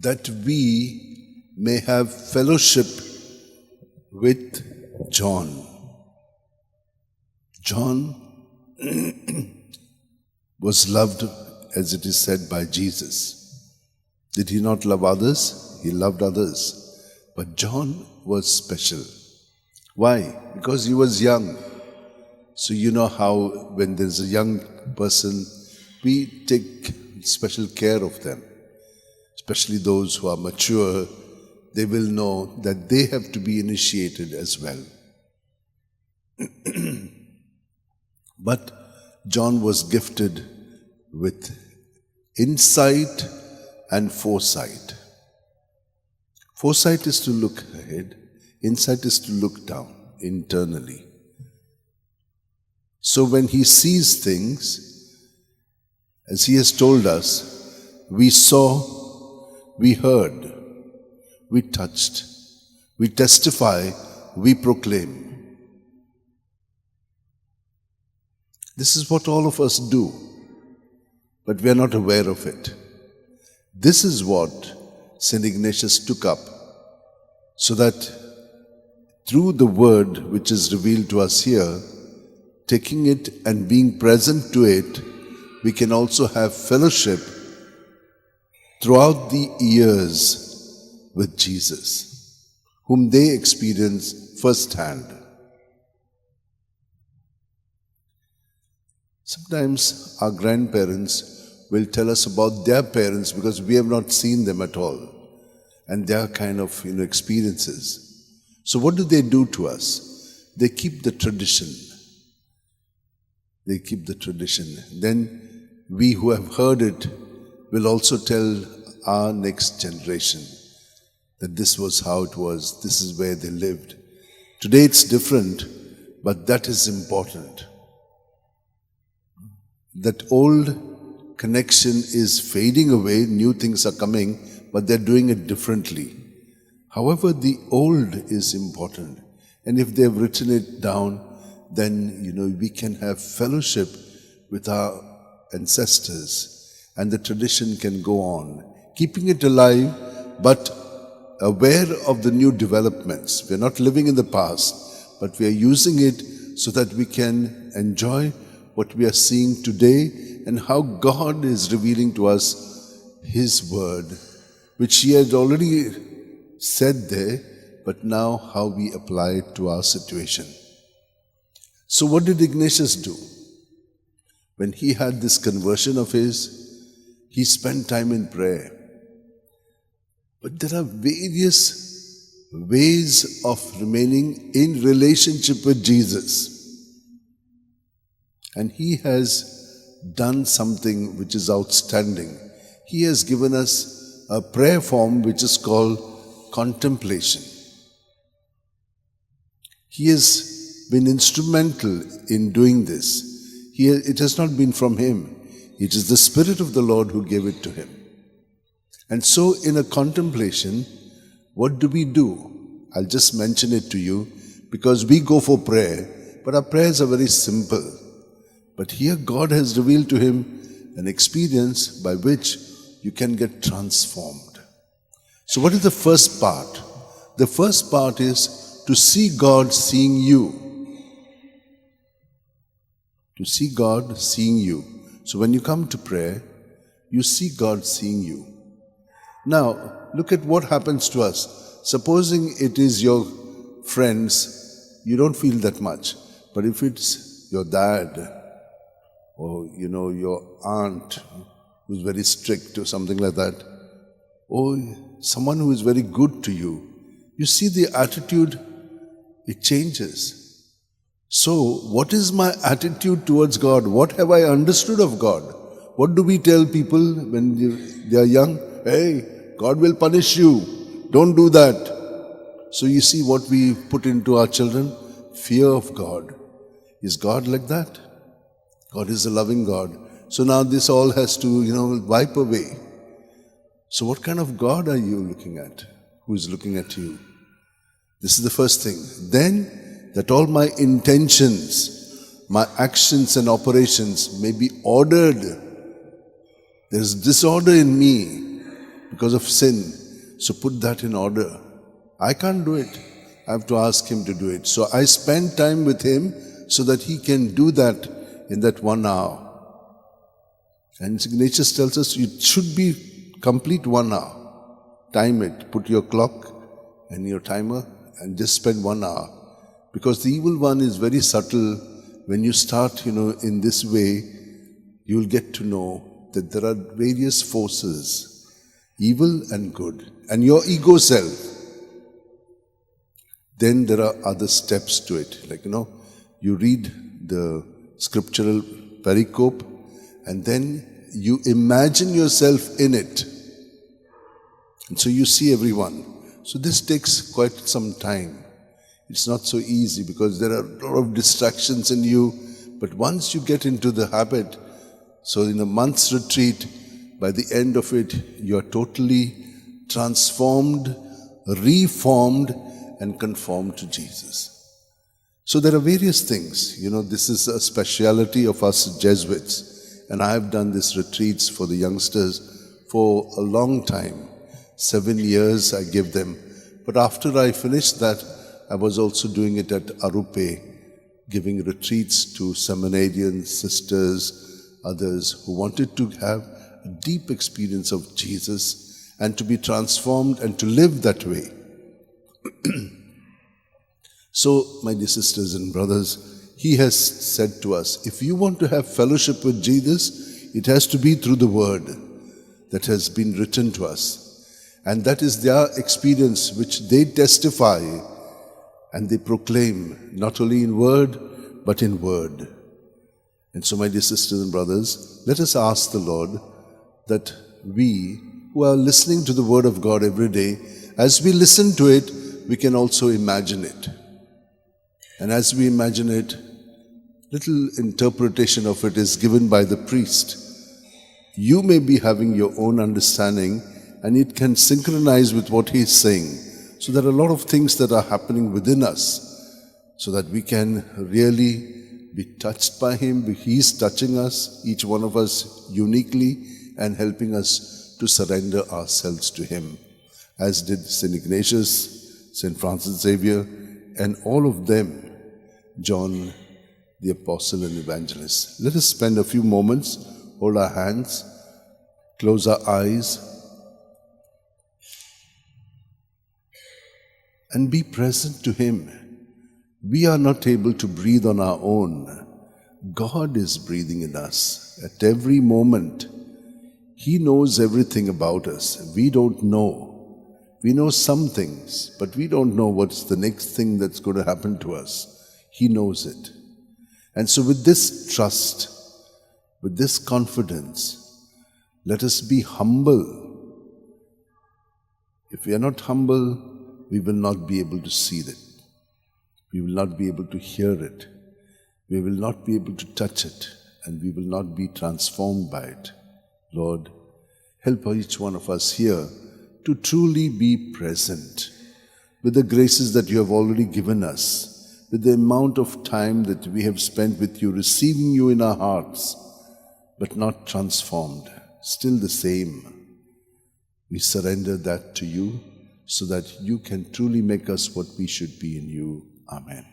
that we may have fellowship with John. John was loved, as it is said, by Jesus. Did he not love others? He loved others. But John was special. Why? Because he was young. So you know how when there's a young person, we take special care of them. Especially those who are mature, they will know that they have to be initiated as well. But John was gifted with insight and foresight. Foresight is to look ahead. Insight is to look down internally. So when he sees things, as he has told us, we saw, we heard, we touched, we testify, we proclaim. This is what all of us do, but we are not aware of it. This is what St. Ignatius took up, so that through the word which is revealed to us here, taking it and being present to it, we can also have fellowship throughout the years with Jesus, whom they experience firsthand. Sometimes our grandparents will tell us about their parents because we have not seen them at all, and their kind of experiences. So what do they do to us? They keep the tradition. They keep the tradition. Then we who have heard it will also tell our next generation that this was how it was, this is where they lived. Today it's different, but that is important. That old connection is fading away, new things are coming, but they're doing it differently. However, the old is important. And if they've written it down, then, we can have fellowship with our ancestors, and the tradition can go on, keeping it alive, but aware of the new developments. We're not living in the past, but we are using it so that we can enjoy what we are seeing today and how God is revealing to us His word, which He had already said there, but now how we apply it to our situation. So what did Ignatius do? When he had this conversion of his, he spent time in prayer. But there are various ways of remaining in relationship with Jesus. And he has done something which is outstanding. He has given us a prayer form which is called contemplation. He has been instrumental in doing this. It has not been from him. It is the Spirit of the Lord who gave it to him. And so in a contemplation, what do? I'll just mention it to you because we go for prayer, but our prayers are very simple. But here God has revealed to him an experience by which you can get transformed. So what is the first part? The first part is to see God seeing you. To see God seeing you. So when you come to prayer, you see God seeing you. Now, look at what happens to us. Supposing it is your friends, you don't feel that much. But if it's your dad, or your aunt who's very strict or something like that, or someone who is very good to you, you see the attitude, it changes. So, what is my attitude towards God? What have I understood of God? What do we tell people when they are young? Hey, God will punish you. Don't do that. So you see what we put into our children? Fear of God. Is God like that? God is a loving God. So now this all has to, wipe away. So what kind of God are you looking at? Who is looking at you? This is the first thing. Then, that all my intentions, my actions and operations may be ordered. There is disorder in me because of sin. So put that in order. I can't do it. I have to ask him to do it. So I spend time with him so that he can do that in that 1 hour. And Ignatius tells us it should be complete 1 hour. Time it. Put your clock and your timer and just spend 1 hour. Because the evil one is very subtle. When you start, in this way, you'll get to know that there are various forces, evil and good, and your ego self. Then there are other steps to it. Like, you read the scriptural pericope and then you imagine yourself in it. And so you see everyone. So this takes quite some time. It's not so easy because there are a lot of distractions in you. But once you get into the habit, so in a month's retreat, by the end of it, you are totally transformed, reformed, and conformed to Jesus. So there are various things. This is a speciality of us Jesuits. And I have done these retreats for the youngsters for a long time. 7 years I give them. But after I finished that, I was also doing it at Arupe, giving retreats to seminarians, sisters, others who wanted to have a deep experience of Jesus and to be transformed and to live that way. So, my dear sisters and brothers, he has said to us, if you want to have fellowship with Jesus, it has to be through the word that has been written to us. And that is their experience which they testify and they proclaim, not only in word, but in word. And so, my dear sisters and brothers, let us ask the Lord that we, who are listening to the word of God every day, as we listen to it, we can also imagine it. And as we imagine it, little interpretation of it is given by the priest. You may be having your own understanding, and it can synchronize with what he is saying. So there are a lot of things that are happening within us, so that we can really be touched by him. He is touching us, each one of us uniquely, and helping us to surrender ourselves to him, as did St Ignatius, St Francis Xavier, and all of them, John the Apostle and Evangelist. Let us spend a few moments, hold our hands, close our eyes, and be present to him. We are not able to breathe on our own. God is breathing in us at every moment. He knows everything about us. We don't know. We know some things, but we don't know what's the next thing that's going to happen to us. He knows it. And so with this trust, with this confidence, let us be humble. If we are not humble, we will not be able to see it. We will not be able to hear it. We will not be able to touch it. And we will not be transformed by it. Lord, help each one of us here to truly be present with the graces that you have already given us, with the amount of time that we have spent with you, receiving you in our hearts, but not transformed, still the same. We surrender that to you so that you can truly make us what we should be in you. Amen.